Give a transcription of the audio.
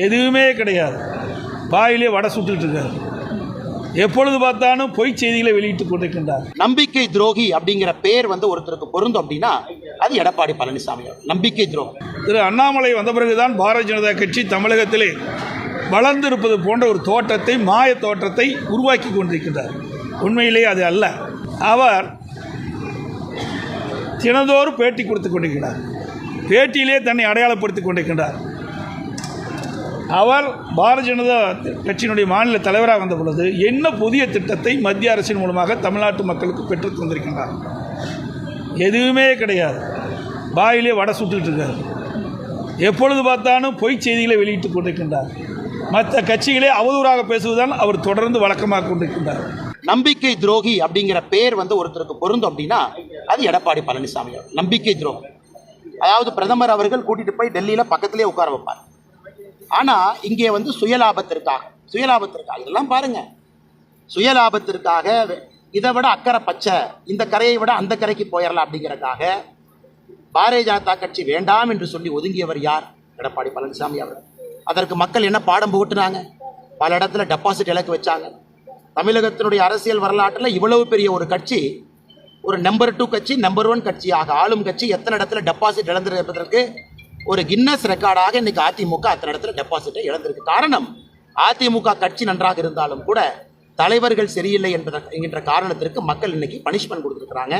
எதுவுமே கிடையாது. வாயிலே வடை சுட்டுட்டு இருக்காரு. எப்பொழுது பார்த்தாலும் பொய் செய்திகளை வெளியிட்டுக் கொண்டிருக்கின்றார். நம்பிக்கை துரோகி அப்படிங்கிற பேர் ஒருத்தருக்கு பொருந்தும் அப்படின்னா அது எடப்பாடி பழனிசாமி. நம்பிக்கை துரோகி திரு அண்ணாமலை வந்த பிறகுதான் பாரதிய ஜனதா கட்சி தமிழகத்திலே வளர்ந்திருப்பது போன்ற ஒரு தோற்றத்தை, மாய தோற்றத்தை உருவாக்கி கொண்டிருக்கின்றார். உண்மையிலே அது அல்ல. அவர் தினந்தோறும் பேட்டி கொடுத்துக் கொண்டிருக்கிறார். பேட்டியிலே தன்னை அடையாளப்படுத்திக் கொண்டிருக்கின்றார். அவர் பாரதிய ஜனதா கட்சியினுடைய மாநில தலைவராக வந்த பொழுது என்ன புதிய திட்டத்தை மத்திய அரசின் மூலமாக தமிழ்நாட்டு மக்களுக்கு பெற்றுத் தந்திருக்கின்றார்? எதுவுமே கிடையாது. வாயிலே வடை சுட்டுட்டு இருக்காரு. எப்பொழுது பார்த்தாலும் பொய் செய்திகளை வெளியிட்டுக் கொண்டிருக்கின்றார். மற்ற கட்சிகளே அவதூறாக பேசுவதால் அவர் தொடர்ந்து வழக்கமாக கொண்டிருக்கின்றார். நம்பிக்கை துரோகி அப்படிங்கிற பேர் ஒருத்தருக்கு பொருந்தும் அப்படின்னா அது எடப்பாடி பழனிசாமி. நம்பிக்கை துரோகி, அதாவது பிரதமர் அவர்கள் கூட்டிட்டு போய் டெல்லியில பக்கத்திலே உட்கார வைப்பார். ஆனா இங்கே சுயலாபத்திற்காக இதெல்லாம் பாருங்க, சுயலாபத்திற்காக இதை விட அக்கறை பச்சை, இந்த கரையை விட அந்த கரைக்கு போயிடலாம் அப்படிங்கிறதுக்காக பாரதிய ஜனதா கட்சி வேண்டாம் என்று சொல்லி ஒதுங்கியவர் யார்? எடப்பாடி பழனிசாமி அவர்கள். அதற்கு மக்கள் என்ன பாடம் புகட்டினாங்க? பல இடத்துல டெபாசிட் இலக்கு வச்சாங்க. தமிழகத்தினுடைய அரசியல் வரலாற்றில் இவ்வளவு பெரிய ஒரு கட்சி, ஒரு நம்பர் 2 கட்சி, நம்பர் 1 கட்சியாக ஆளும் கட்சி எத்தனை இடத்துல டெபாசிட் இழந்திருப்பதற்கு ஒரு கின்னஸ் ரெக்கார்டாக இன்னைக்கு அதிமுக அத்தனை இடத்துல டெபாசிட்டை இழந்திருக்கு. காரணம், அதிமுக கட்சி நன்றாக இருந்தாலும் கூட தலைவர்கள் சரியில்லை என்கின்ற காரணத்திற்கு மக்கள் இன்னைக்கு பனிஷ்மெண்ட் கொடுத்துருக்காங்க.